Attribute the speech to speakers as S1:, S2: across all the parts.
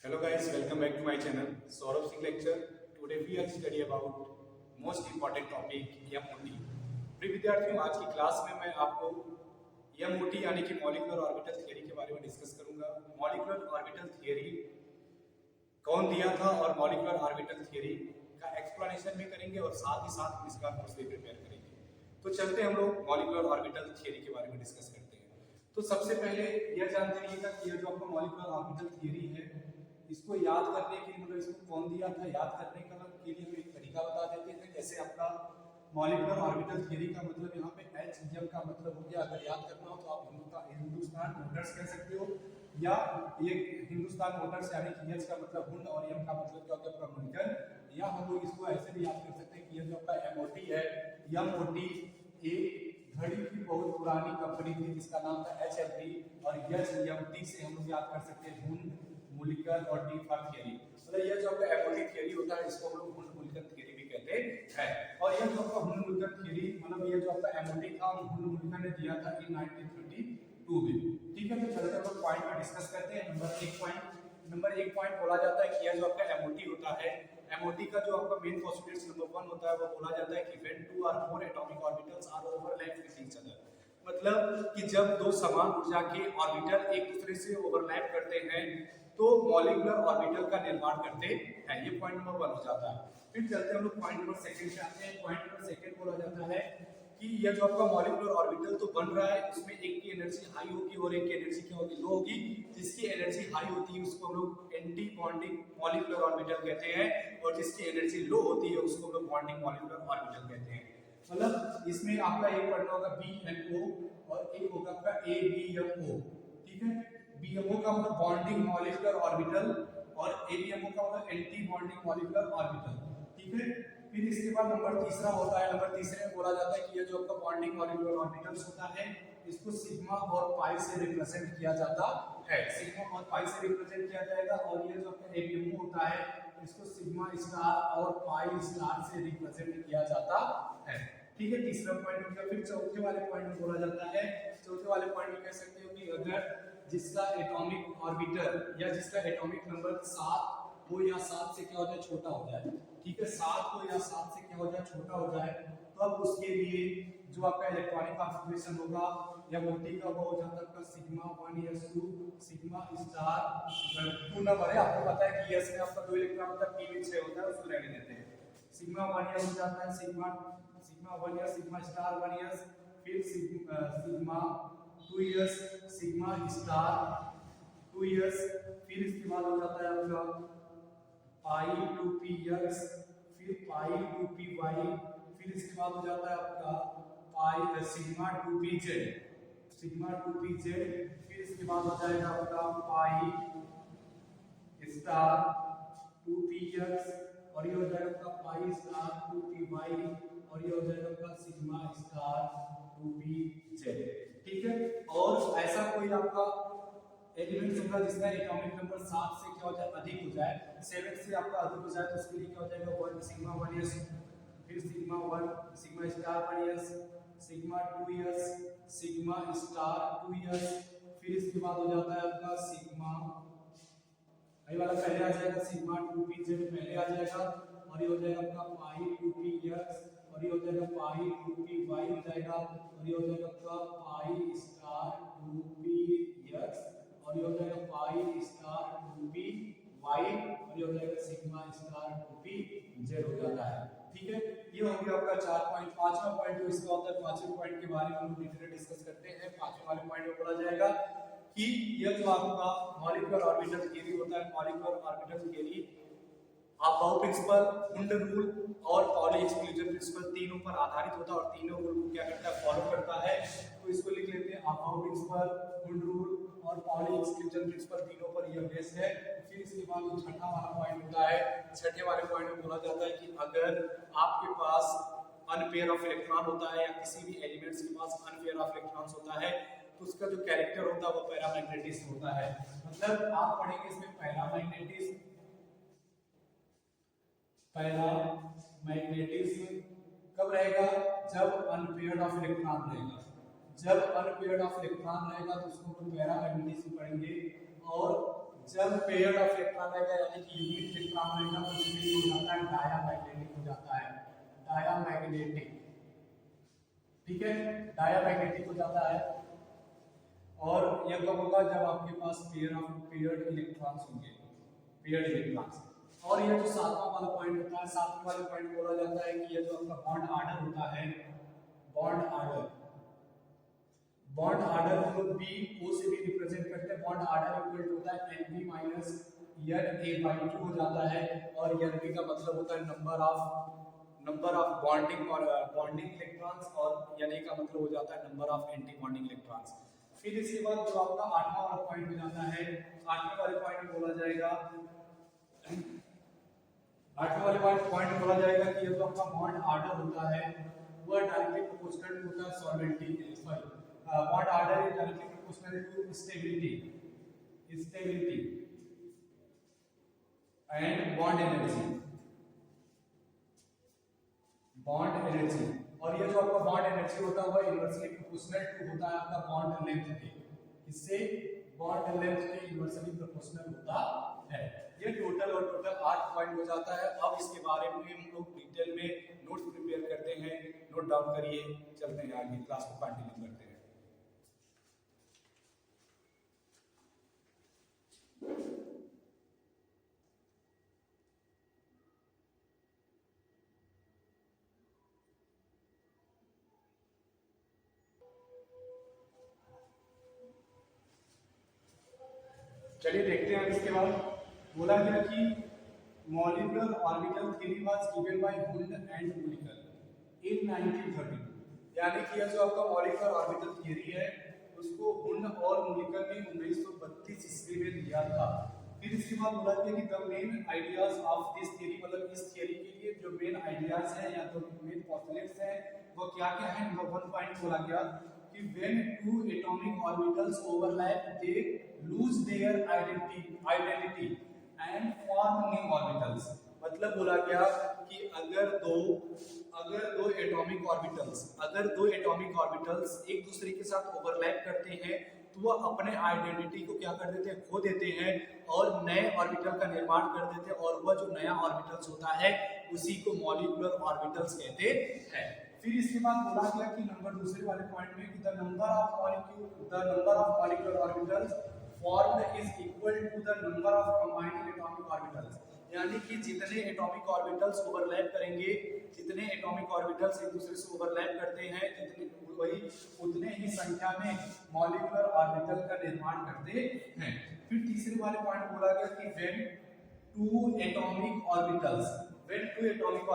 S1: Hello guys, welcome back to my channel Saurabh Singh lecture. Today we are study about most important topic MOT. प्रिय विद्यार्थियों, आज की class में मैं आपको MOT यानी कि मॉलिक्यूलर ऑर्बिटल थियरी के बारे में डिस्कस करूंगा। मॉलिक्यूलर ऑर्बिटल थियरी कौन दिया था और मॉलिक्यूलर ऑर्बिटल थियरी का एक्सप्लेनेशन भी करेंगे और साथ ही साथ इसका नोट्स भी प्रिपेयर करेंगे। तो चलते हम लोग मॉलिक्यूलर ऑर्बिटल थियरी के बारे में डिस्कस करते हैं। तो सबसे पहले यह जान लीजिएगा कि यह जो आपका मॉलिक्यूलर ऑर्बिटल थियरी है, इसको याद करने के लिए मतलब इसको कौन दिया था, याद करने के लिए हम एक तरीका बता देते हैं। जैसे आपका मॉलिक्यूलर ऑर्बिटल थ्योरी का मतलब यहाँ पे HM का मतलब हो गया, अगर याद करना हो तो आप हिंदुस्तान मोटर्स कह सकते हो, या ये हिंदुस्तान मोटर्स यानी कि H का मतलब हुंड और M का मतलब क्या होता है आपका मुल्कन, या हम लोग इसको ऐसे भी याद कर सकते हैं कि ये जो आपका MOT है, MOT एक घड़ी की बहुत पुरानी कंपनी थी जिसका नाम था HMT, और HMT से हम लोग याद कर सकते हैं हुंड, मुल्कन और टी फॉर थियरी। मतलब ये जो आपका MOT थियरी होता है इसको हम लोग हुंड मुल्कन थियरी भी कहते हैं। और ये जो आपका हुंड मुल्कन थियरी मतलब ये जो आपका MOT था हुंड मुल्कन ने दिया था इन 1932 में। ठीक है, तो चलते हम लोग पॉइंट पे डिस्कस करते हैं। नंबर एक पॉइंट बोला जाता है कि यह जो आपका MOT होता है, MOT का जो आपका मेन पोस्टुलेट्स नंबर 1 होता है वो बोला जाता है कि when 2 or more atomic orbitals are overlap with each other, मतलब कि जब दो समान ऊर्जा के ऑर्बिटल एक दूसरे से ओवरलैप करते हैं तो मॉलिक्यूलर ऑर्बिटल का निर्माण करते हैं। ये पॉइंट नंबर 1 हो जाता है। फिर चलते हम लोग पॉइंट नंबर सेकंड पे आते हैं। पॉइंट नंबर सेकंड बोला जाता है कि ये जो आपका मॉलिक्यूलर ऑर्बिटल तो बन रहा है, इसमें एक की एनर्जी हाई होगी और एक की एनर्जी क्या होगी, लो होगी। जिसकी एनर्जी हाई होती है उसको हम लोग एंटी बॉन्डिंग मॉलिक्यूलर ऑर्बिटल कहते हैं, और जिसकी एनर्जी लो होती है उसको हम लोग बॉन्डिंग मॉलिक्यूलर ऑर्बिटल कहते हैं। मतलब इसमें आपका एक पढ़ना होगा BMO और एक होगा आपका ABMO। ठीक है, BMO का मतलब बॉन्डिंग मॉलिक्यूलर ऑर्बिटल और ABMO का मतलब एंटी बॉन्डिंग मॉलिक्यूलर ऑर्बिटल। ठीक है, फिर इसके बाद नंबर तीसरा होता है। नंबर तीसरे में बोला जाता है कि ये जो आपका बॉन्डिंग मॉलिक्यूलर ऑर्बिटल्स होता है इसको सिग्मा और पाई से रिप्रेजेंट किया जाता है। सिग्मा और पाई से रिप्रेजेंट किया जाएगा, और ये जो आपका ABMO होता है इसको सिग्मा स्टार और पाई स्टार से रिप्रेजेंट किया जाता है। ठीक है, तीसरा पॉइंट हो गया। फिर चौथे वाले पॉइंट में बोला जाता है, चौथे वाले पॉइंट में कह सकते हो कि अगर जिसका एटॉमिक ऑर्बिटल या जिसका एटॉमिक नंबर 7 हो या 7 से क्या हो जाए, छोटा हो जाए। ठीक है, 7 हो या 7 से क्या हो जाए, छोटा हो जाए, तो अब उसके लिए जो आपका इलेक्ट्रॉनिक कॉन्फ़िगरेशन होगा या मोटी का वो हो जाता है आपका sigma 1s2 sigma star 2 number है। आपको पता है कि s में आपका 2 इलेक्ट्रॉन होता है, p में 6 होता है, उसको रहने देते हैं। सिग्मा 1s हो जाता है sigma 1s sigma star 1s, फिर sigma 2s sigma star 2s, फिर इसके बाद हो जाता है आपका पाई 2px, फिर पाई 2py, फिर इसके बाद हो जाता है आपका pi sigma 2pz, sigma 2pz, फिर इसके बाद हो जाएगा आपका पाई स्टार 2px, और ये हो जाएगा आपका पाई स्टार 2py, और ये हो जाएगा आपका सिग्मा स्टार 2pz। ठीक है, और ऐसा कोई आपका एलिमेंट होगा जिसका एटॉमिक नंबर 7 से क्या हो जाए, अधिक हो जाए, 7 से आपका अधिक हो जाए, तो उसके लिए क्या हो जाएगा 1 सिग्मा 1s, फिर sigma 1 sigma star 1s, sigma 2s sigma star 2s, फिर इसके बाद हो जाता है आपका सिग्मा, ये वाला पहले आ जाएगा सिग्मा 2pz पहले आ जाएगा, और ये हो जाएगा आपका पाई 2px, और ये हो जाएगा पाई 2py हो जाएगा, और ये हो जाएगा आपका पाई स्टार 2px, और ये हो जाएगा पाई स्टार 2py, और ये हो जाएगा सिग्मा स्टार 2pz हो जाता है। ठीक है, ये हो गया आपका 4 पॉइंट। पांचवा पॉइंट जो इसका होता है, पांचवें पॉइंट के बारे में हम डिटेल डिस्कस करते हैं। पांचवें वाले पॉइंट में बोला जाएगा कि यह जो आपका मॉलिक्यूलर ऑर्बिटल थियरी होता है, molecular orbital theory Aufbau principle, Hund rule और पॉली एक्सक्लूजन प्रिंसिपल तीनों पर आधारित होता है, और तीनों रूल को क्या करता है, फॉलो करता है। तो इसको लिख लेते हैं अबाउ प्रिंसिपल, हुंड रूल और पॉली एक्सक्लूजन प्रिंसिपल, तीनों पर यह बेस्ड है। फिर इसके बाद जो छठा वाला पॉइंट होता है, छठे वाले पॉइंट में बोला जाता है कि अगर आपके पास अनपेयर ऑफ इलेक्ट्रॉन होता है या किसी भी एलिमेंट्स के पास अनपेयर ऑफ इलेक्ट्रॉन्स होता है तो उसका जो कैरेक्टर होता है वो पैरामैग्नेटिज्म होता है। मतलब आप पढ़ेंगे इसमें पैरामैग्नेटिज्म कब रहेगा, जब अनपेयर्ड ऑफ इलेक्ट्रॉन रहेगा। जब अनपेयर्ड ऑफ इलेक्ट्रॉन रहेगा तो उसको हम पैरामैग्नेटिज्म पढ़ेंगे। और जब पेयर्ड ऑफ इलेक्ट्रॉन रहेगा यानी कि यूनिट इलेक्ट्रॉन रहेगा तो उसमें हो जाता है डायामैग्नेटिक हो जाता है, डायामैग्नेटिक, ठीक है, डायामैग्नेटिक हो जाता है। और यह कब होगा जब आपके पास पेयर्ड इलेक्ट्रॉन्स होंगे, पेयर्ड इलेक्ट्रॉन्स। और ये जो सातवां वाला पॉइंट होता है, सातवें वाले पॉइंट बोला जाता है कि ये जो आपका बॉन्ड आर्डर होता है, बॉन्ड आर्डर, बॉन्ड आर्डर को बी ओ से भी रिप्रेजेंट करते हैं। बॉन्ड आर्डर इक्वल होता है Nb माइनस Na/2 हो जाता है। और Nb का मतलब होता है नंबर ऑफ बॉन्डिंग और बॉन्डिंग इलेक्ट्रॉन्स, और Na का मतलब हो जाता है number of anti bonding electrons. फिर इसके बाद जो आपका आठवां वाला पॉइंट हो जाता है, आठवें वाले पॉइंट बोला जाएगा, आठवें वाले पॉइंट बोला जाएगा कि ये जो आपका बॉन्ड आर्डर होता है वह डायरेक्टली प्रोपोर्शनल होता है सॉल्वेंटी, sorry bond order is directly proportional to stability and bond energy, bond energy. और ये जो आपका बॉन्ड एनर्जी होता है वह इन्वर्सली प्रोपोर्शनल टू होता है आपका बॉन्ड लेंथ के, इससे बॉन्ड लेंथ के इन्वर्सली प्रोपोर्शनल होता है। ये टोटल 8 पॉइंट हो जाता है। अब इसके बारे में हम लोग डिटेल में नोट्स प्रिपेयर करते हैं, नोट डाउन करिए, चलते हैं आगे क्लास को कंटिन्यू करते हैं। चलिए देखते हैं। इसके बाद बोला गया कि molecular orbital theory was given by Hund and Mulliken in 1932। यानी कि यह जो आपका मॉलिक्यूलर ऑर्बिटल थ्योरी है उसको हुंड और मुलिकल ने 1932 ईस्वी में दिया था। फिर इसके बाद बोला गया कि the main ideas of this theory, मतलब इस थ्योरी के लिए जो मेन आइडियाज हैं या तो मेन पोस्टुलेट्स हैं वो क्या क्या है। नंबर 1 पॉइंट बोला गया कि when two atomic orbitals overlap they lose their identity and form new orbitals। मतलब बोला गया कि अगर दो एटॉमिक ऑर्बिटल्स एक दूसरे के साथ ओवरलैप करते हैं तो वह अपने आइडेंटिटी को क्या कर देते हैं, खो देते हैं और नए ऑर्बिटल का निर्माण कर देते हैं, और वह जो नया ऑर्बिटल्स होता है उसी को मॉलिक्यूलर ऑर्बिटल्स कहते हैं। फिर इसके बाद बोला गया कि नंबर दूसरे वाले पॉइंट में कि the number of molecular orbitals formed is equal to the number of combined atomic orbitals. यानी कि जितने एटॉमिक ऑर्बिटल्स ओवरलैप करेंगे, जितने एटॉमिक ऑर्बिटल्स एक दूसरे से ओवरलैप करते हैं, उतने ही संख्या में मॉलिक्यूलर ऑर्बिटल का निर्माण करते हैं। फिर तीसरे वाले पॉइंट बोला गया कि when two atomic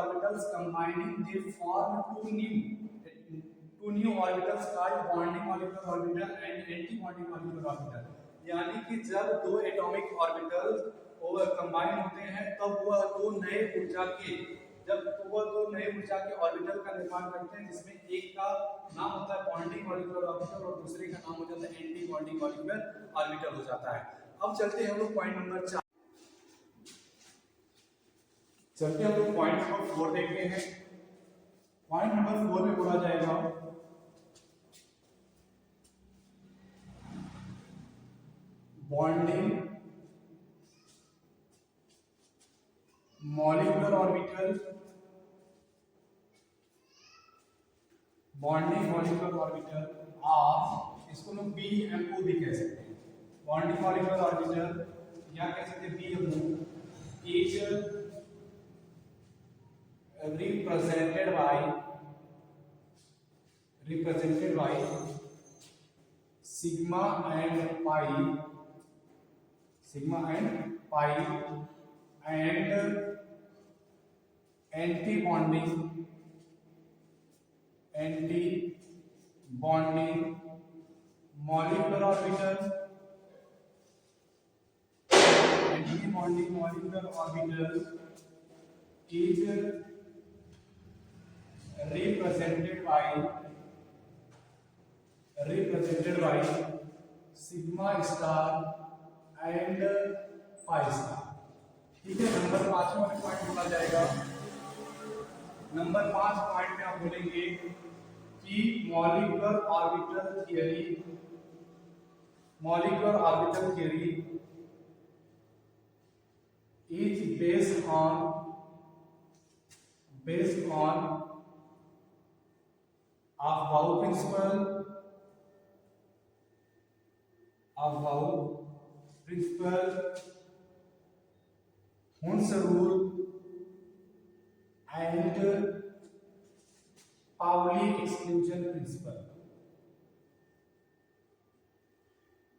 S1: orbitals combining they form two new orbitals called bonding molecular orbital and anti-bonding molecular orbital। यानी कि जब दो एटॉमिक ऑर्बिटल्स कंबाइन होते हैं तब वह दो नए ऊर्जा के ऑर्बिटल का निर्माण करते हैं, जिसमें एक का नाम होता है बॉन्डिंग मॉलिक्यूलर ऑर्बिटल और दूसरे का नाम हो जाता है एंटी बॉन्डिंग मॉलिक्यूलर ऑर्बिटल हो जाता है। अब चलते हैं हम लोग पॉइंट नंबर 4, चलते हैं हम लोग पॉइंट नंबर 4 देखते हैं। पॉइंट नंबर 4 में बोला जाएगा बॉन्डिंग मॉलिक्यूलर ऑर्बिटल, ऑफ, इसको लोग BMO भी कह सकते हैं। बॉन्डिंग मॉलिक्यूलर ऑर्बिटल या कह सकते हैं BMO is represented by sigma and pi and anti-bonding molecular orbital, anti-bonding molecular orbital is represented by sigma star and pi star। ठीक है। नंबर 5 वाले पॉइंट बोला जाएगा। नंबर 5 पॉइंट में आप बोलेंगे कि molecular orbital theory is based on Aufbau principle, Hund's rule, and Pauli exclusion principle.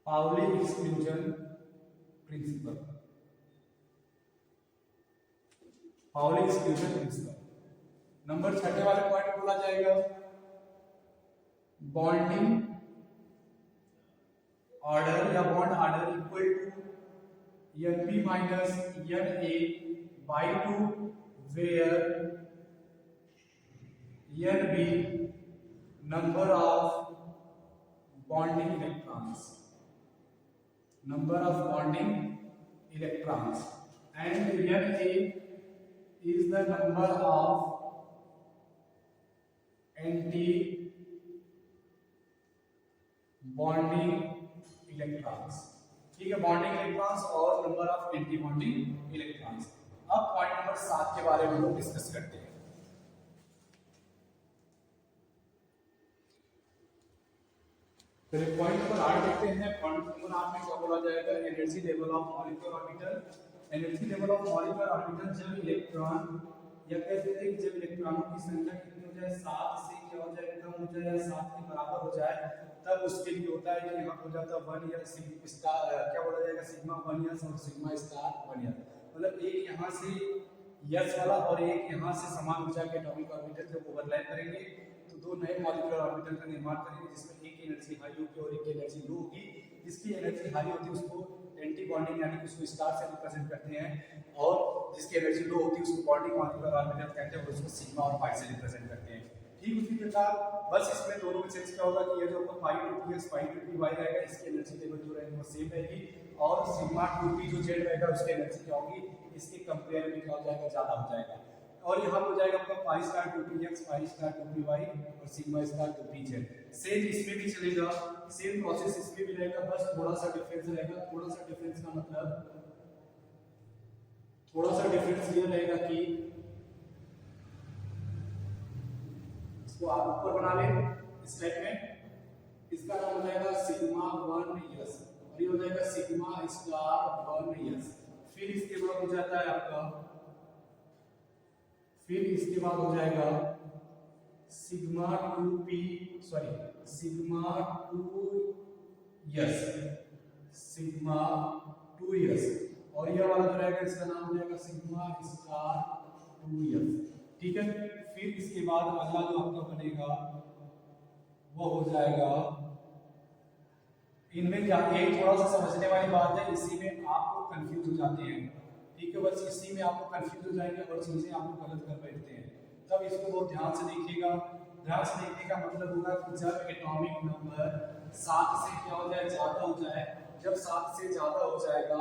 S1: Pauli exclusion principle. Pauli exclusion principle. Number 6 वाले पॉइंट बोला जाएगा बॉन्डिंग ऑर्डर या bond order equal to Np minus Na by 2 where Nb number of bonding electrons and Na is the number of anti-bonding electrons। ठीक है, bonding electrons और number of anti bonding electrons. अब point number 7 के बारे में लोग discuss करते हैं। पहले पॉइंट नंबर 8 देखते हैं। पॉइंट नंबर 8 में क्या बोला जाएगा, energy level of molecular orbital. Energy level of molecular orbital जब इलेक्ट्रॉन या कह सकते हैं कि जब इलेक्ट्रॉनों की संख्या कितनी हो जाए, 7 से क्या हो जाए, कम हो जाए या 7 के बराबर हो जाए, तब उसके लिए होता है कि यहाँ हो जाता है 1 या स्टार, क्या बोला जाएगा, सिग्मा 1 या सिग्मा स्टार 1 या, मतलब एक यहाँ से यस वाला और एक यहाँ से समान ऊर्जा के एटॉमिक ऑर्बिटल जब ओवरलैप करेंगे तो दो नए मॉलिक्यूलर ऑर्बिटल का निर्माण करेंगे, जिसमें एक की एनर्जी हाई होगी और एक की एनर्जी लो होगी। जिसकी एनर्जी हाई होती है उसको एंटी बॉन्डिंग यानी कि उसको स्टार से रिप्रेजेंट करते हैं, और जिसकी एनर्जी लो होती है उसको बॉन्डिंग मॉलिक्यूलर ऑर्बिटल कहते हैं और उसको सिग्मा और पाई से रिप्रेजेंट करते हैं। ठीक उसी प्रकार बस इसमें दोनों में चेंज क्या होगा कि ये जो आपका pi two P S pi two P Y रहेगा, इसकी एनर्जी लेवल जो रहेगी वो सेम रहेगी, और सिग्मा टू पी जो जेड रहेगा उसकी एनर्जी क्या होगी, इसके कंपेयर में क्या हो जाएगा, ज्यादा हो जाएगा। और यहाँ हो जाएगा आपका pi star two P X, pi star two P Y और sigma star two P Z. Same इसमें भी चलेगा, सेम प्रोसेस इसमें भी रहेगा, बस थोड़ा सा डिफरेंस रहेगा। थोड़ा सा डिफरेंस का मतलब, थोड़ा सा डिफरेंस ये रहेगा कि इसको आप ऊपर बना लें इस टाइप में, इसका नाम हो जाएगा सिग्मा 1 यस और ये हो जाएगा सिग्मा स्टार 1 यस। फिर इसके बाद हो जाता है आपका, फिर इसके बाद हो जाएगा sigma 2p sorry sigma 2 yes, sigma 2 yes, और ये वाला जो रहेगा इसका नाम हो जाएगा सिग्मा स्टार 2 यस। ठीक है, फिर इसके बाद अगला जो आपका बनेगा वो हो जाएगा, इनमें क्या एक थोड़ा सा समझने वाली बात है, इसी में आप लोग कंफ्यूज हो जाते हैं। ठीक है, बस इसी में आप लोग कंफ्यूज हो जाएंगे और चीजें आप लोग गलत कर बैठते हैं, तब इसको बहुत ध्यान से देखिएगा। ध्यान से देखने का मतलब होगा कि जब एटॉमिक नंबर 7 से क्या हो जाए, ज्यादा हो जाए, जब 7 से ज्यादा हो जाएगा,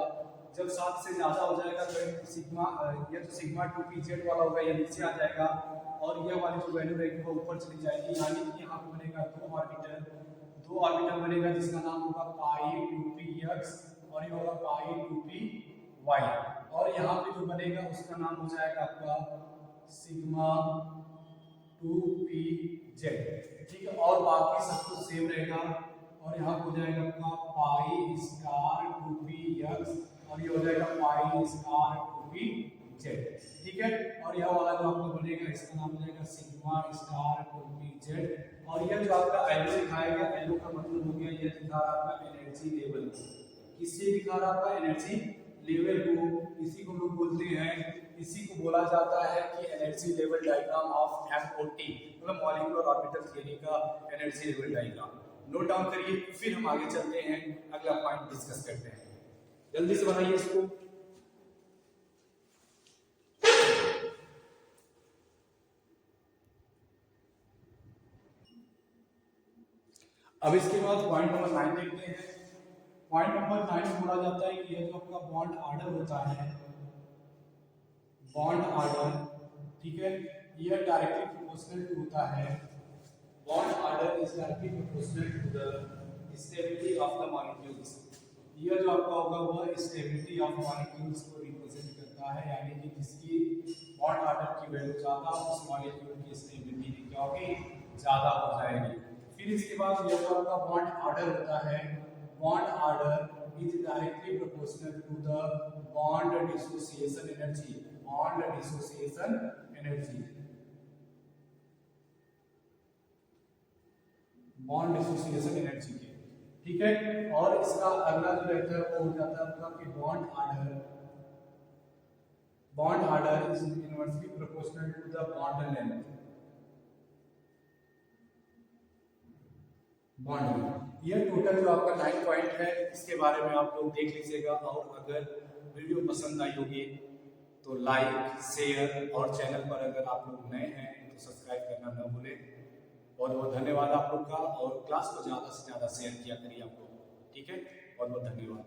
S1: जब 7 से ज्यादा हो जाएगा तो सिग्मा, ये जो सिग्मा 2p जेड वाला होगा ये नीचे आ जाएगा और ये वाली जो वैल्यू रहेगी वो ऊपर चली जाएगी, यानी कि यहाँ पे बनेगा दो ऑर्बिटल बनेगा जिसका नाम होगा पाई 2p x और ये होगा पाई 2p y, और यहाँ पे जो बनेगा उसका नाम हो जाएगा आपका सिग्मा 2p z। ठीक है, और बाकी सब कुछ सेम रहेगा, और यहाँ हो जाएगा आपका पाई स्टार 2p x और ये हो जाएगा पाई स्टार 2p z। ठीक है, और यह वाला जो आपका बनेगा इसका नाम हो जाएगा सिग्मा स्टार 2p z, और यह जो आपका एलो दिखाया गया, एलो का मतलब हो गया, यह दिखा रहा आपका एनर्जी लेवल, किससे दिखा रहा आपका एनर्जी लेवल को, इसी को लोग बोलते हैं, इसी को बोला जाता है कि energy level diagram of MOT, मतलब मॉलिक्यूलर ऑर्बिटल थ्योरी का energy level diagram. Note down करिए, फिर हम आगे चलते हैं, अगला पॉइंट डिस्कस करते हैं। जल्दी से बनाइए इसको। अब इसके बाद पॉइंट नंबर 9 देखते हैं। पॉइंट नंबर 9 बोला जाता है कि यह जो आपका बॉन्ड ऑर्डर होता है, बॉन्ड ऑर्डर, ठीक है, यह डायरेक्टली प्रोपोर्शनल होता है, bond order is directly proportional to the stability of the molecules. यह जो आपका होगा वह स्टेबिलिटी ऑफ मॉलिक्यूल्स को रिप्रेजेंट करता होता है, यानी कि जिसकी बॉन्ड ऑर्डर की वैल्यू ज्यादा, उस मॉलिक्यूल की स्टेबिलिटी क्या होगी, ज्यादा हो जाएगी। फिर इसके बाद ये जो आपका बॉन्ड ऑर्डर होता है, bond order is directly proportional to the bond dissociation energy, bond dissociation energy, bond dissociation energy के, ठीक है। और इसका अगला जो रहता है वो हो जाता है आपका कि bond order is inversely proportional to the bond length, bond. ये टोटल जो आपका 9 पॉइंट है, इसके बारे में आप लोग देख लीजिएगा। और अगर वीडियो पसंद आई होगी तो लाइक, शेयर, और चैनल पर अगर आप लोग नए हैं तो सब्सक्राइब करना न भूलें। बहुत बहुत धन्यवाद आप लोग का, और क्लास को ज़्यादा से ज़्यादा शेयर किया करिए आप लोग, ठीक है। बहुत बहुत धन्यवाद।